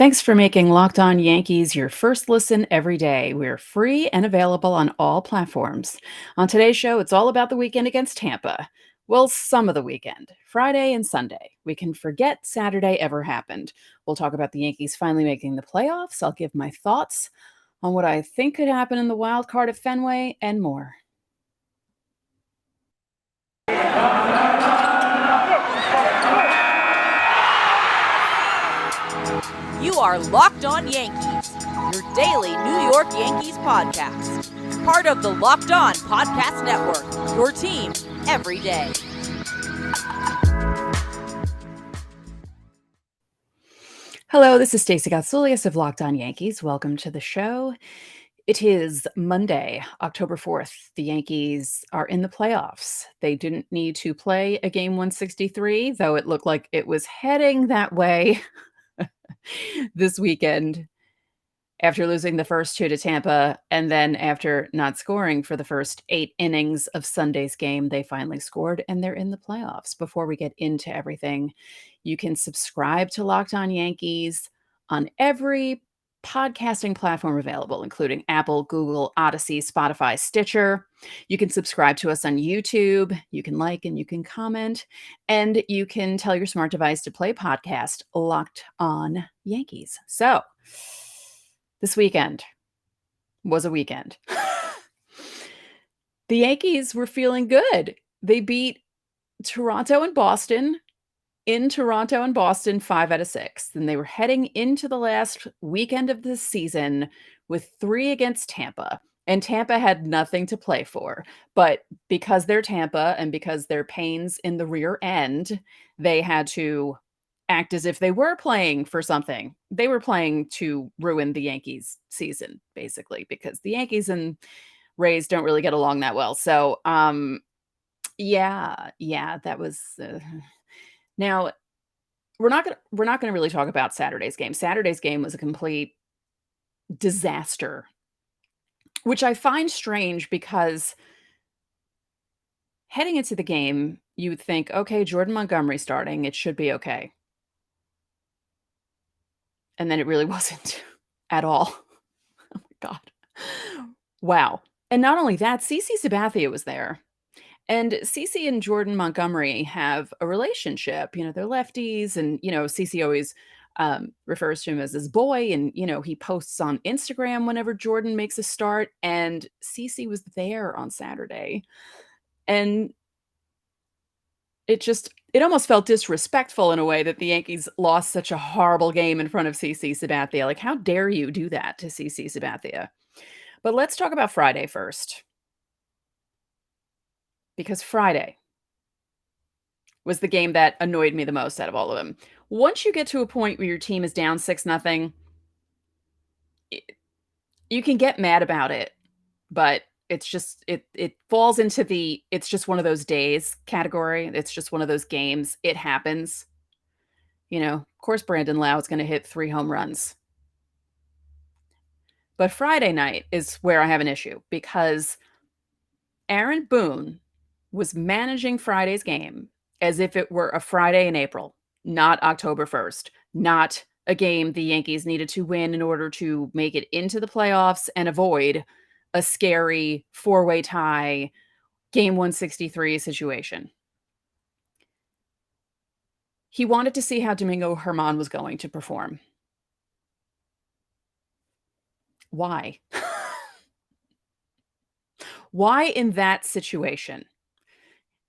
Thanks for making Locked On Yankees your first listen every day. We're free and available on all platforms. On today's show, it's all about the weekend against Tampa. Well, some of the weekend, Friday and Sunday. We can forget Saturday ever happened. We'll talk about the Yankees finally making the playoffs. I'll give my thoughts on what I think could happen in the wild card at Fenway and more. You are Locked On Yankees, your daily New York Yankees podcast. Part of the Locked On Podcast Network, your team every day. Hello, this is Stacey of Locked On Yankees. Welcome to the show. It is Monday, October 4th. The Yankees are in the playoffs. They didn't need to play a game 163, though it looked like it was heading that way this weekend after losing the first two to Tampa. And then after not scoring for the first 8 innings of Sunday's game, they finally scored and they're in the playoffs. Before we get into everything, you can subscribe to Locked On Yankees on every podcasting platform available, including Apple, Google, Odyssey, Spotify, Stitcher. You can subscribe to us on YouTube. You can like and you can comment, and you can tell your smart device to play podcast Locked On Yankees. So this weekend was a weekend. The Yankees were feeling good. They beat Toronto and Boston in Toronto and Boston 5 out of 6. And they were heading into the last weekend of the season with 3 against Tampa. And Tampa had nothing to play for. But because they're Tampa and because they're pains in the rear end, they had to act as if they were playing for something. They were playing to ruin the Yankees season, basically, because the Yankees and Rays don't really get along that well. So, yeah, that was... Now, we're not gonna really talk about Saturday's game. Saturday's game was a complete disaster, which I find strange because heading into the game, you would think, okay, Jordan Montgomery starting, it should be okay. And then it really wasn't at all. Oh my God. Wow. And not only that, CC Sabathia was there. And CC and Jordan Montgomery have a relationship. You know, they're lefties, and, you know, CC always refers to him as his boy. And, you know, he posts on Instagram whenever Jordan makes a start. And CC was there on Saturday. And it almost felt disrespectful in a way that the Yankees lost such a horrible game in front of CC Sabathia. Like, how dare you do that to CC Sabathia? But let's talk about Friday first. Because Friday was the game that annoyed me the most out of all of them. Once you get to a point where your team is down 6-0, you can get mad about it, but it's just, it falls into the, it's just one of those days category. It's just one of those games. It happens. You know, of course, Brandon Lau is going to hit 3 home runs. But Friday night is where I have an issue, because Aaron Boone was managing Friday's game as if it were a Friday in April, not October 1st, not a game the Yankees needed to win in order to make it into the playoffs and avoid a scary 4-way tie game 163 situation. He wanted to see how Domingo Germán was going to perform. Why? Why in that situation?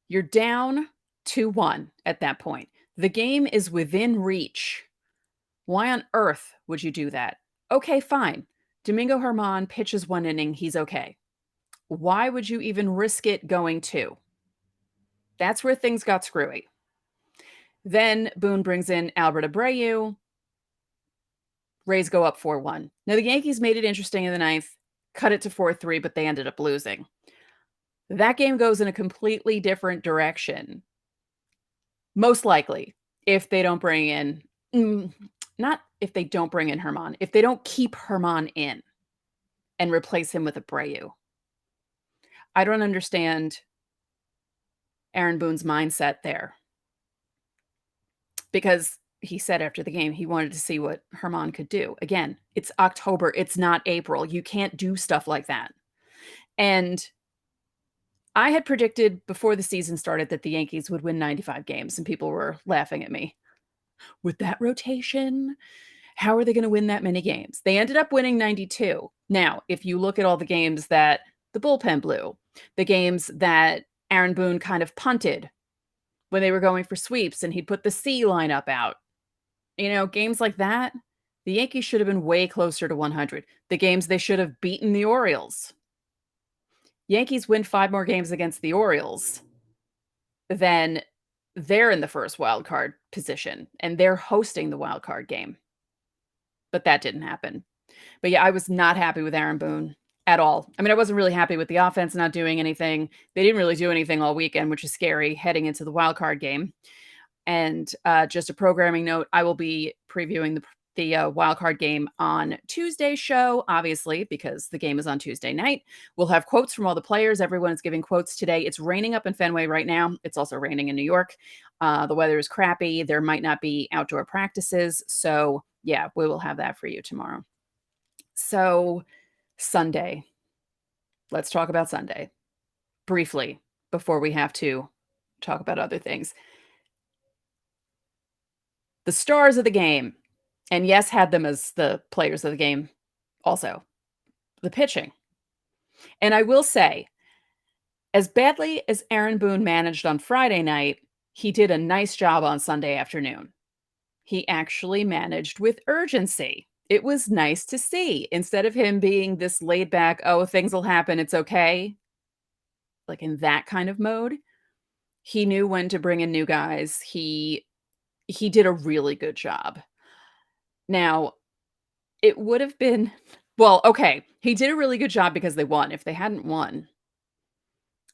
You're down 2-1 at that point. The game is within reach. Why on earth would you do that? Okay, fine. Domingo Germán pitches 1 inning. He's okay. Why would you even risk it going 2? That's where things got screwy. Then Boone brings in Albert Abreu. Rays go up 4-1. Now, the Yankees made it interesting in the 9th, cut it to 4-3, but they ended up losing. That game goes in a completely different direction. Most likely, if they don't bring in, not if they don't bring in Germán, if they don't keep Germán in and replace him with Abreu. I don't understand Aaron Boone's mindset there. Because he said after the game he wanted to see what Herman could do. Again, it's October, it's not April. You can't do stuff like that. And I had predicted before the season started that the Yankees would win 95 games, and people were laughing at me. With that rotation, how are they going to win that many games? They ended up winning 92. Now, if you look at all the games that the bullpen blew, the games that Aaron Boone kind of punted when they were going for sweeps and he'd put the C lineup out, games like that, the Yankees should have been way closer to 100. The games they should have beaten the Orioles. Yankees win 5 more games against the Orioles, then they're in the first wild card position and they're hosting the wild card game. But that didn't happen. But yeah, I was not happy with Aaron Boone at all. I mean, I wasn't really happy with the offense not doing anything. They didn't really do anything all weekend, which is scary heading into the wild card game. And just a programming note, I will be previewing the wild card game on Tuesday's show, obviously, because the game is on Tuesday night. We'll have quotes from all the players. Everyone is giving quotes today. It's raining up in Fenway right now. It's also raining in New York. The weather is crappy. There might not be outdoor practices. So yeah, we will have that for you tomorrow. So Sunday, let's talk about Sunday briefly before we have to talk about other things. The stars of the game, and yes, had them as the players of the game also, the pitching. And I will say, as badly as Aaron Boone managed on Friday night, he did a nice job on Sunday afternoon. He actually managed with urgency. It was nice to see. Instead of him being this laid back, oh, things will happen, it's okay, like in that kind of mode, he knew when to bring in new guys. He did a really good job. Now, it would have been, well, okay, he did a really good job because they won. If they hadn't won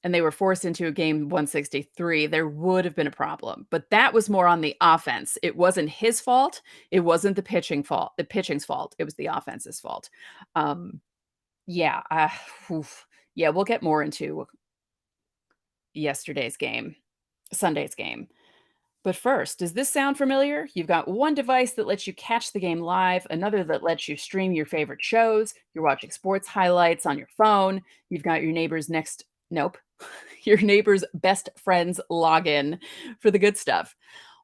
and they were forced into a game 163, there would have been a problem. But that was more on the offense. It wasn't his fault. It wasn't the pitching's fault. It was the offense's fault. Yeah, yeah, we'll get more into Sunday's game. But first, does this sound familiar? You've got one device that lets you catch the game live, another that lets you stream your favorite shows. You're watching sports highlights on your phone. You've got your neighbor's your neighbor's best friend's login for the good stuff.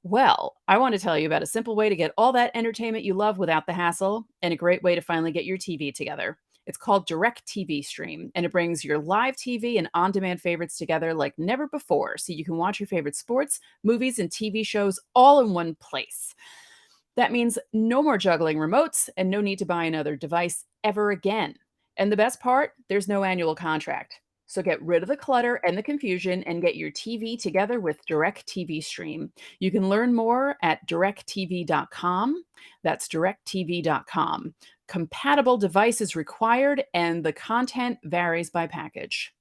Well, I want to tell you about a simple way to get all that entertainment you love without the hassle, and a great way to finally get your TV together. It's called Direct TV Stream, and it brings your live TV and on-demand favorites together like never before, so you can watch your favorite sports, movies, and TV shows all in one place. That means no more juggling remotes and no need to buy another device ever again. And the best part, there's no annual contract. So get rid of the clutter and the confusion and get your TV together with Direct TV Stream. You can learn more at directtv.com. That's directtv.com. Compatible devices required, and the content varies by package.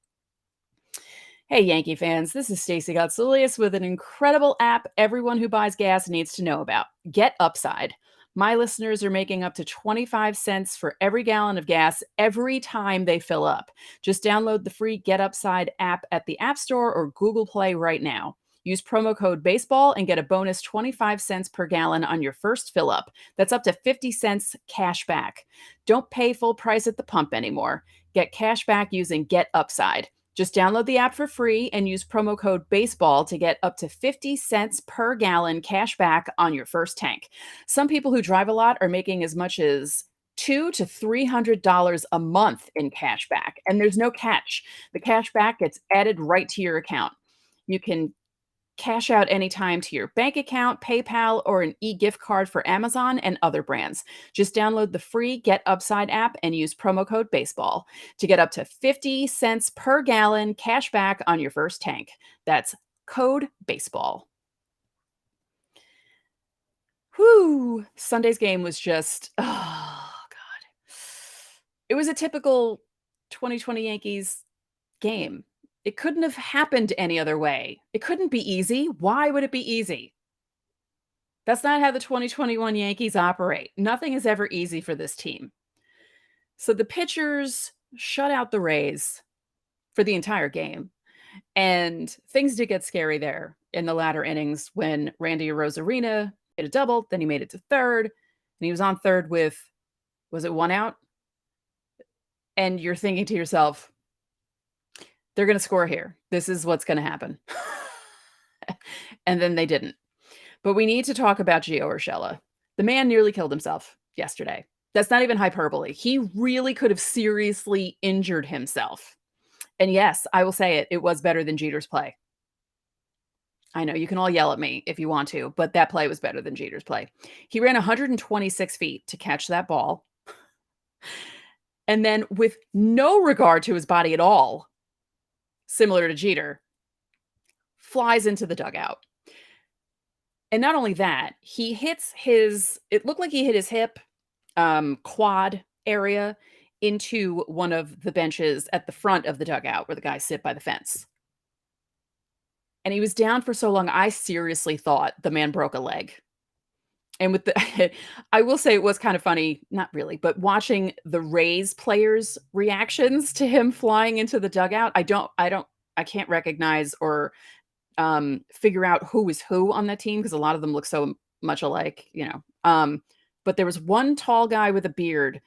Hey, Yankee fans, this is Stacey Gotsoulias with an incredible app everyone who buys gas needs to know about. Get Upside. My listeners are making up to 25 cents for every gallon of gas every time they fill up. Just download the free Get Upside app at the App Store or Google Play right now. Use promo code BASEBALL and get a bonus 25 cents per gallon on your first fill up. That's up to 50 cents cash back. Don't pay full price at the pump anymore. Get cash back using Get Upside. Just download the app for free and use promo code BASEBALL to get up to 50 cents per gallon cash back on your first tank. Some people who drive a lot are making as much as $200 to $300 a month in cash back. And there's no catch. The cash back gets added right to your account. You can cash out anytime to your bank account, PayPal, or an e-gift card for Amazon and other brands. Just download the free Get Upside app and use promo code BASEBALL to get up to 50 cents per gallon cash back on your first tank. That's code BASEBALL. Whew. Sunday's game was just, oh, God. It was a typical 2020 Yankees game. It couldn't have happened any other way. It couldn't be easy. Why would it be easy? That's not how the 2021 Yankees operate. Nothing is ever easy for this team. So the pitchers shut out the Rays for the entire game. And things did get scary there in the latter innings when Randy Arozarena hit a double, then he made it to third, and he was on third with, was it 1 out? And you're thinking to yourself, they're going to score here. This is what's going to happen. And then they didn't. But we need to talk about Gio Urshela. The man nearly killed himself yesterday. That's not even hyperbole. He really could have seriously injured himself. And yes, I will say it. It was better than Jeter's play. I know you can all yell at me if you want to, but that play was better than Jeter's play. He ran 126 feet to catch that ball. And then with no regard to his body at all, similar to Jeter, flies into the dugout. And not only that, he hits it looked like he hit his hip, quad area into one of the benches at the front of the dugout where the guys sit by the fence. And he was down for so long, I seriously thought the man broke a leg. And with the, I will say it was kind of funny, not really, but watching the Rays players' reactions to him flying into the dugout, I can't recognize or figure out who is who on that team because a lot of them look so much alike, but there was one tall guy with a beard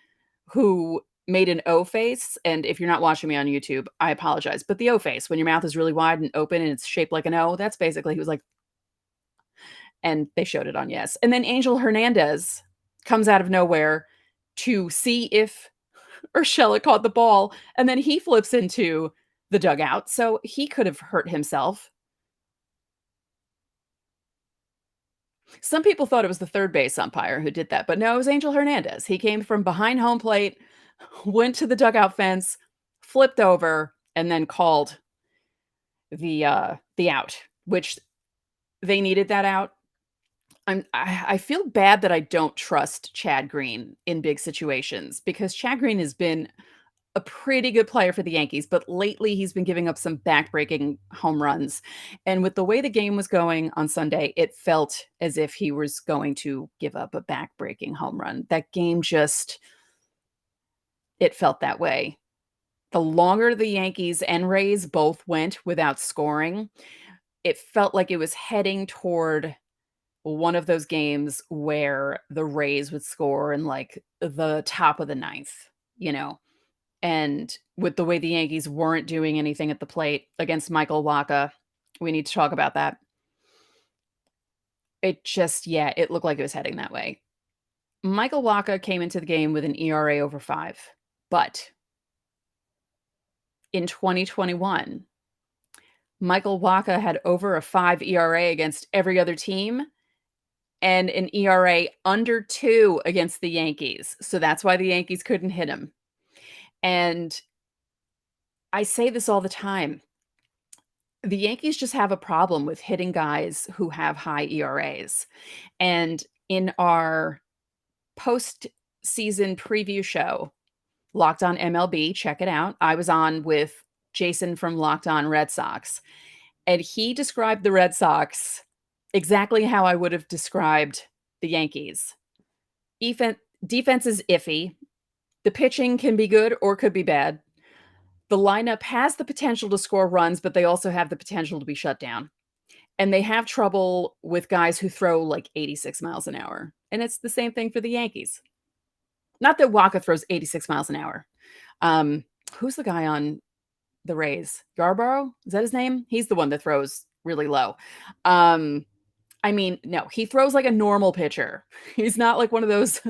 who made an O face. And if you're not watching me on YouTube, I apologize. But the O face, when your mouth is really wide and open and it's shaped like an O, that's basically, he was like, and they showed it on Yes. And then Angel Hernandez comes out of nowhere to see if Urshela caught the ball. And then he flips into the dugout. So he could have hurt himself. Some people thought it was the third base umpire who did that, but no, it was Angel Hernandez. He came from behind home plate, went to the dugout fence, flipped over, and then called the out, which they needed that out. I feel bad that I don't trust Chad Green in big situations because Chad Green has been a pretty good player for the Yankees, but lately he's been giving up some back-breaking home runs. And with the way the game was going on Sunday, it felt as if he was going to give up a back-breaking home run. That game it felt that way. The longer the Yankees and Rays both went without scoring, it felt like it was heading toward one of those games where the Rays would score in like the top of the ninth, And with the way the Yankees weren't doing anything at the plate against Michael Wacha, we need to talk about that. It looked like it was heading that way. Michael Wacha came into the game with an ERA over 5, but in 2021, Michael Wacha had over a 5 ERA against every other team and an ERA under 2 against the Yankees. So that's why the Yankees couldn't hit him. And I say this all the time. The Yankees just have a problem with hitting guys who have high ERAs. And in our postseason preview show, Locked On MLB, check it out. I was on with Jason from Locked On Red Sox, and he described the Red Sox exactly how I would have described the Yankees. Defense is iffy. The pitching can be good or could be bad. The lineup has the potential to score runs, but they also have the potential to be shut down. And they have trouble with guys who throw like 86 miles an hour. And it's the same thing for the Yankees. Not that Wacha throws 86 miles an hour. Who's the guy on the Rays? Yarborough? Is that his name? He's the one that throws really low. No, he throws like a normal pitcher. He's not like one of those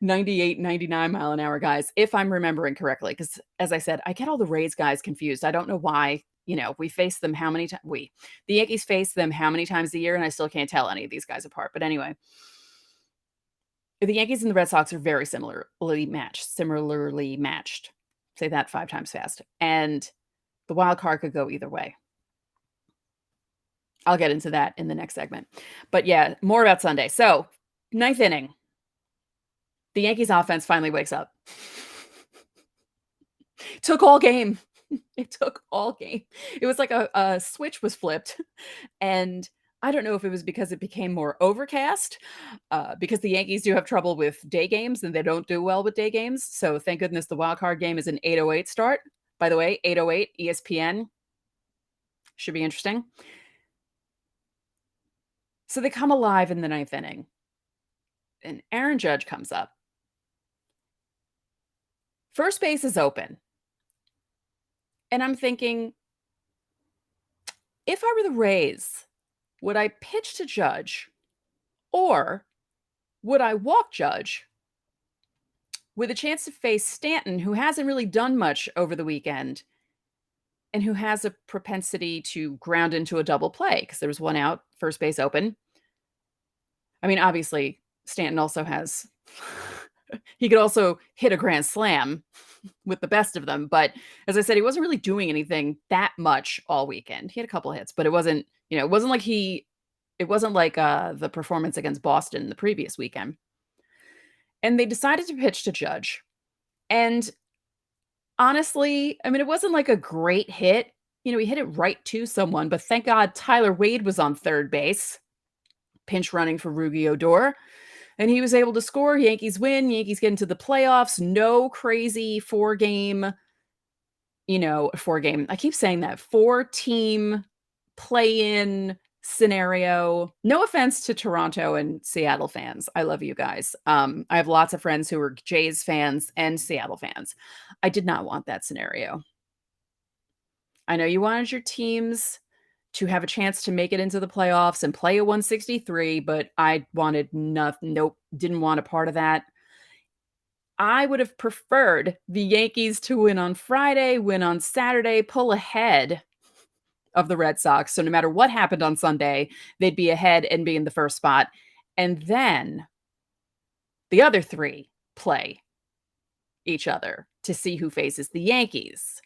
98, 99 mile an hour guys, if I'm remembering correctly. Because as I said, I get all the Rays guys confused. I don't know why. We face them how many times? The Yankees face them how many times a year, and I still can't tell any of these guys apart. But anyway, the Yankees and the Red Sox are very similarly matched. Say that 5 times fast. And the wild card could go either way. I'll get into that in the next segment. But yeah, more about Sunday. So, 9th inning. The Yankees offense finally wakes up. Took all game. It took all game. It was like a switch was flipped. And I don't know if it was because it became more overcast, because the Yankees do have trouble with day games and they don't do well with day games. So thank goodness the wild card game is an 8:08 start. By the way, 8:08 ESPN. Should be interesting. So they come alive in the 9th inning. and Aaron Judge comes up. First base is open. And I'm thinking, if I were the Rays, would I pitch to Judge or would I walk Judge with a chance to face Stanton, who hasn't really done much over the weekend and who has a propensity to ground into a double play because there was one out, first base open. I mean, obviously, Stanton also has, he could also hit a grand slam with the best of them. But as I said, he wasn't really doing anything that much all weekend. He had a couple of hits, but it wasn't like the performance against Boston the previous weekend. And they decided to pitch to Judge. And honestly, I mean, it wasn't like a great hit. He hit it right to someone, but thank God Tyler Wade was on third base, pinch running for Rugi Odor. And he was able to score. Yankees win. Yankees get into the playoffs. No crazy four-team, I keep saying that, 4-team play-in scenario. No offense to Toronto and Seattle fans. I love you guys. I have lots of friends who are Jays fans and Seattle fans. I did not want that scenario. I know you wanted your teams to have a chance to make it into the playoffs and play a 163, but I wanted nothing. Nope, didn't want a part of that. I would have preferred the Yankees to win on Friday, win on Saturday, pull ahead of the Red Sox. So no matter what happened on Sunday, they'd be ahead and be in the first spot. And then the other three play each other to see who faces the Yankees.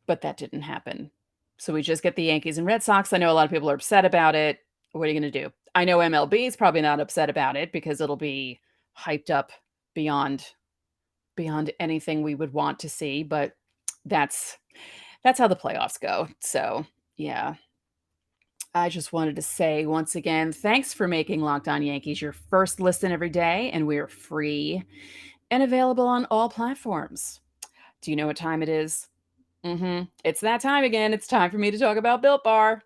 But that didn't happen. So we just get the Yankees and Red Sox. I know a lot of people are upset about it. What are you going to do? I know MLB is probably not upset about it because it'll be hyped up beyond anything we would want to see. But that's how the playoffs go. So, yeah. I just wanted to say once again, thanks for making Locked On Yankees your first listen every day. And we are free and available on all platforms. Do you know what time it is? It's that time again. It's time for me to talk about Built Bar.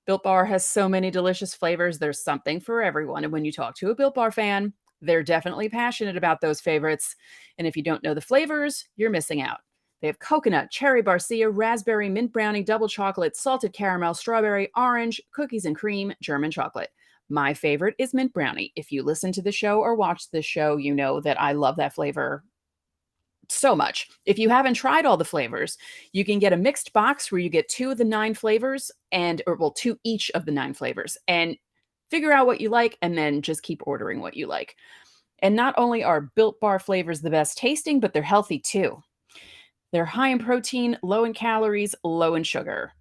Built Bar has so many delicious flavors. There's something for everyone. And when you talk to a Built Bar fan, they're definitely passionate about those favorites. And if you don't know the flavors, you're missing out. They have coconut, cherry barcia, raspberry, mint brownie, double chocolate, salted caramel, strawberry, orange, cookies and cream, German chocolate. My favorite is mint brownie. If you listen to the show or watch this show, you know that I love that flavor so much. If you haven't tried all the flavors, you can get a mixed box where you get 2 of the 9 flavors 2 each of the 9 flavors and figure out what you like and then just keep ordering what you like. And not only are Built Bar flavors the best tasting, but they're healthy too. They're high in protein, low in calories, low in sugar.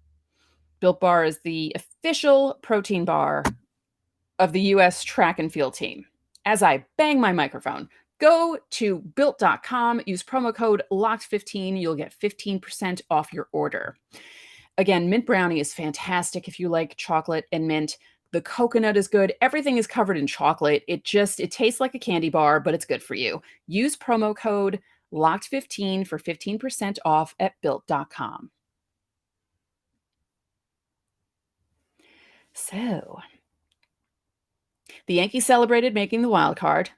Built Bar is the official protein bar of the U.S. track and field team. As I bang my microphone, go to built.com, use promo code LOCKED15. You'll get 15% off your order. Again, mint brownie is fantastic if you like chocolate and mint. The coconut is good. Everything is covered in chocolate. It tastes like a candy bar, but it's good for you. Use promo code LOCKED15 for 15% off at built.com. So, the Yankees celebrated making the wild card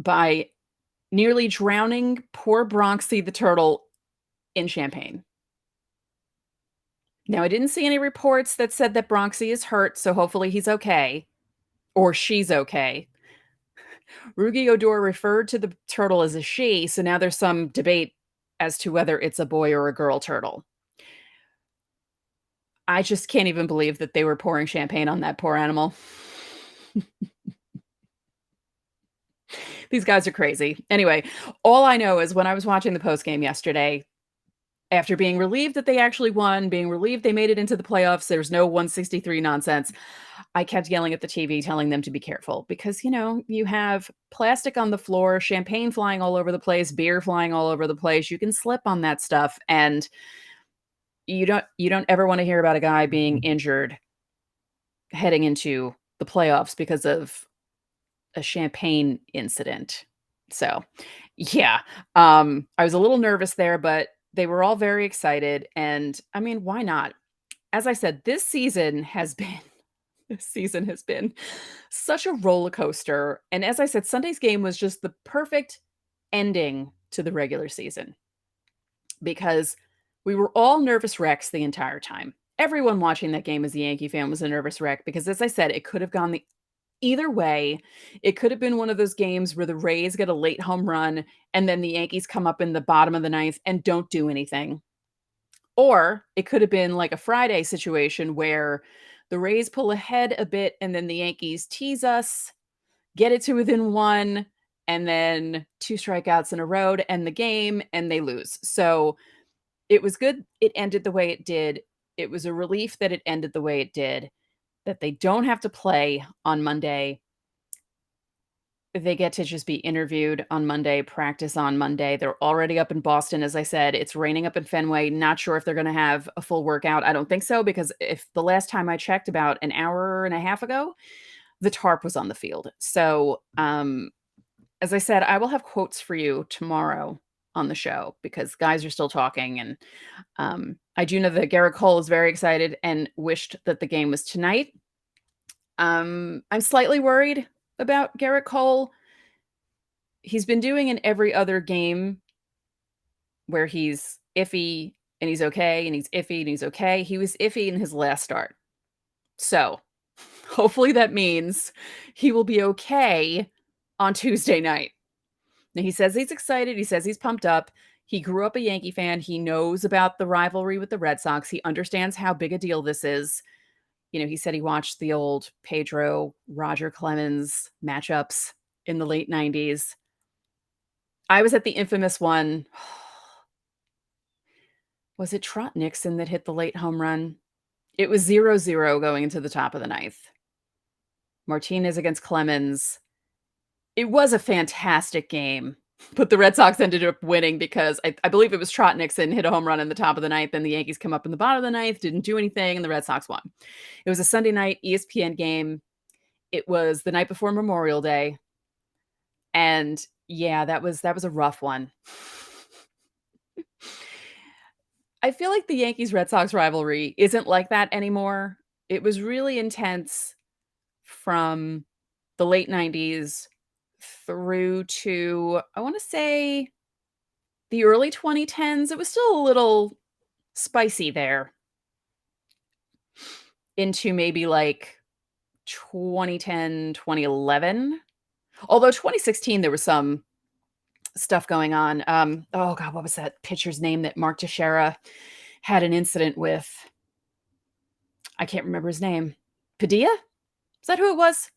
by nearly drowning poor Bronxie the turtle in champagne. Now, I didn't see any reports that said that Bronxie is hurt, so hopefully he's okay. Or she's okay. Rugi Odor referred to the turtle as a she, so now there's some debate as to whether it's a boy or a girl turtle. I just can't even believe that they were pouring champagne on that poor animal. These guys are crazy. Anyway, all I know is when I was watching the postgame yesterday, after being relieved that they actually won, being relieved they made it into the playoffs, there's no 163 nonsense, I kept yelling at the TV, telling them to be careful because, you have plastic on the floor, champagne flying all over the place, beer flying all over the place. You can slip on that stuff. And you don't ever want to hear about a guy being injured heading into the playoffs because of a champagne incident. So, yeah, I was a little nervous there, but they were all very excited. And I mean, why not? As I said, this season has been This season has been such a roller coaster. And as I said, Sunday's game was just the perfect ending to the regular season because we were all nervous wrecks the entire time. Everyone watching that game as a Yankee fan was a nervous wreck because, as I said, it could have gone the either way. It could have been one of those games where the Rays get a late home run and then the Yankees come up in the bottom of the ninth and don't do anything. Or it could have been like a Friday situation where the Rays pull ahead a bit and then the Yankees tease us, get it to within one, and then two strikeouts in a row to end the game and they lose. So it was good it ended the way it did. It was a relief that it ended the way it did, that they don't have to play on Monday. They get to just be interviewed on Monday, practice on Monday. They're already up in Boston, as I said. It's raining up in Fenway. Not sure if they're going to have a full workout. I don't think so, because if the last time I checked about an hour and a half ago, the tarp was on the field. So, as I said, I will have quotes for you tomorrow on the show because guys are still talking. And I do know that Garrett Cole is very excited and wished that the game was tonight. I'm slightly worried about Garrett Cole. He's been doing in every other game where he's iffy and he's okay and he's iffy and he's okay. He was iffy in his last start. So hopefully that means he will be okay on Tuesday night. Now, he says he's excited. He says he's pumped up. He grew up a Yankee fan. He knows about the rivalry with the Red Sox. He understands how big a deal this is. You know, he said he watched the old Pedro, Roger Clemens matchups in the late 90s. I was at the infamous one. Was it Trot Nixon that hit the late home run? It was 0-0 going into the top of the ninth. Martinez against Clemens. It was a fantastic game, but the Red Sox ended up winning because I believe it was Trot Nixon hit a home run in the top of the ninth, and the Yankees come up in the bottom of the ninth, didn't do anything, and the Red Sox won. It was a Sunday night ESPN game. It was the night before Memorial Day. And yeah, that was a rough one. I feel like the Yankees-Red Sox rivalry isn't like that anymore. It was really intense from the late 90s through to, I want to say, the early 2010s. It was still a little spicy there into maybe like 2010, 2011. Although 2016, there was some stuff going on. Oh God, what was that pitcher's name that Mark Teixeira had an incident with? I can't remember his name. Padilla? Is that who it was?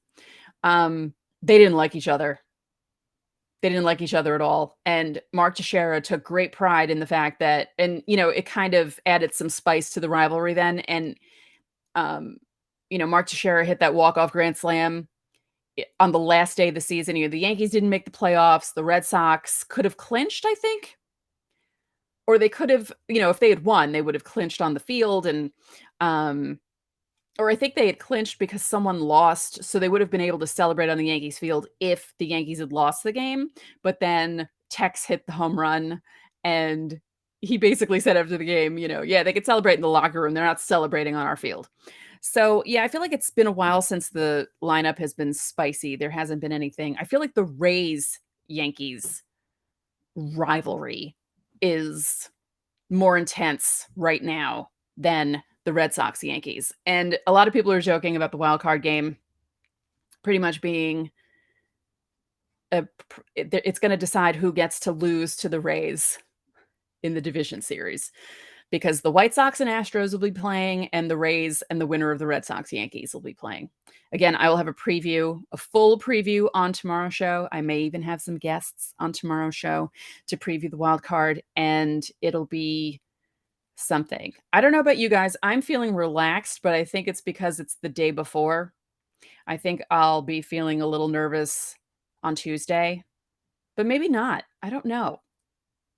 They didn't like each other. They didn't like each other at all. And Mark Teixeira took great pride in the fact that, and, you know, it kind of added some spice to the rivalry then. And, Mark Teixeira hit that walk-off grand slam on the last day of the season. The Yankees didn't make the playoffs. The Red Sox could have clinched, I think. Or they could have, if they had won, they would have clinched on the field. And, or I think they had clinched because someone lost. So they would have been able to celebrate on the Yankees field if the Yankees had lost the game. But then Tex hit the home run and he basically said after the game, yeah, they could celebrate in the locker room. They're not celebrating on our field. So, yeah, I feel like it's been a while since the lineup has been spicy. There hasn't been anything. I feel like the Rays-Yankees rivalry is more intense right now than the Red Sox-Yankees. And a lot of people are joking about the wild card game pretty much being it's going to decide who gets to lose to the Rays in the division series, because the White Sox and Astros will be playing and the Rays and the winner of the Red Sox-Yankees will be playing. Again, I will have a full preview on tomorrow's show. I may even have some guests on tomorrow's show to preview the wild card, and it'll be something. I don't know about you guys. I'm feeling relaxed, but I think it's because it's the day before. I think I'll be feeling a little nervous on Tuesday, but maybe not. I don't know.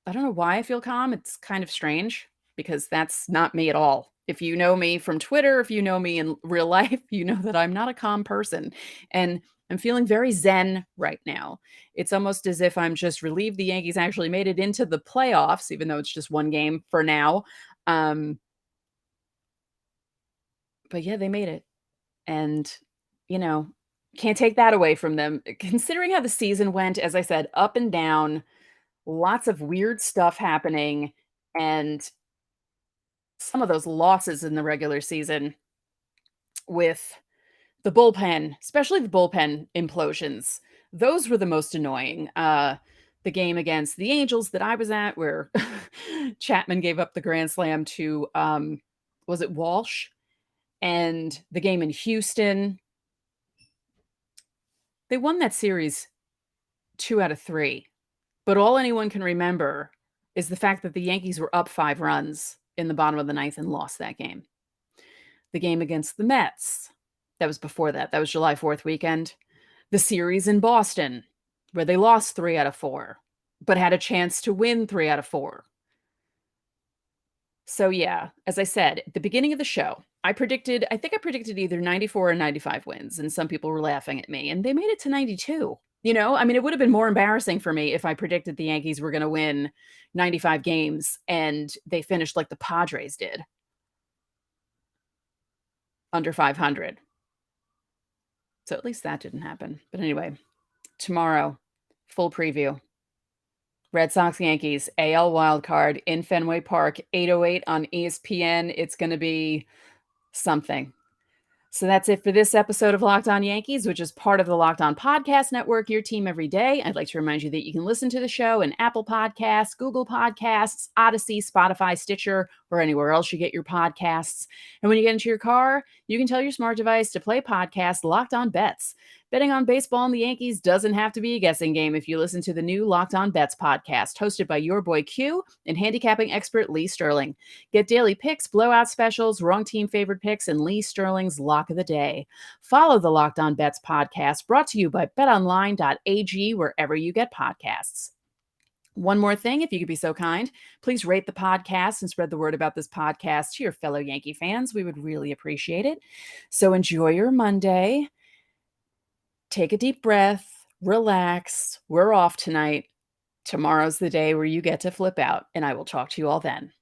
I don't know why I feel calm. It's kind of strange, because that's not me at all. If you know me from Twitter, if you know me in real life, you know that I'm not a calm person. And I'm feeling very zen right now. It's almost as if I'm just relieved the Yankees actually made it into the playoffs, even though it's just one game for now. But yeah, they made it. And, you know, can't take that away from them. Considering how the season went, as I said, up and down, lots of weird stuff happening, and some of those losses in the regular season with the bullpen, especially the bullpen implosions, those were the most annoying. The game against the Angels that I was at, where Chapman gave up the grand slam to, was it Walsh? And the game in Houston, they won that series 2 out of 3. But all anyone can remember is the fact that the Yankees were up 5 runs in the bottom of the ninth and lost that game. The game against the Mets, that was before that. That was July 4th weekend. The series in Boston, where they lost 3 out of 4, but had a chance to win 3 out of 4. So yeah, as I said at the beginning of the show, I think I predicted either 94 or 95 wins, and some people were laughing at me, and they made it to 92. I mean, it would have been more embarrassing for me if I predicted the Yankees were going to win 95 games and they finished like the Padres did, under 500. So at least that didn't happen. But anyway, tomorrow, full preview. Red Sox Yankees, AL wildcard in Fenway Park, 8:08 on ESPN. It's going to be something. So that's it for this episode of Locked On Yankees, which is part of the Locked On Podcast Network, your team every day. I'd like to remind you that you can listen to the show in Apple Podcasts, Google Podcasts, Odyssey, Spotify, Stitcher, or anywhere else you get your podcasts. And when you get into your car, you can tell your smart device to play podcast Locked On Bets. Betting on baseball and the Yankees doesn't have to be a guessing game if you listen to the new Locked On Bets podcast, hosted by your boy Q and handicapping expert Lee Sterling. Get daily picks, blowout specials, wrong team favorite picks, and Lee Sterling's lock of the day. Follow the Locked On Bets podcast, brought to you by betonline.ag, wherever you get podcasts. One more thing, if you could be so kind, please rate the podcast and spread the word about this podcast to your fellow Yankee fans. We would really appreciate it. So enjoy your Monday. Take a deep breath, relax. We're off tonight. Tomorrow's the day where you get to flip out, and I will talk to you all then.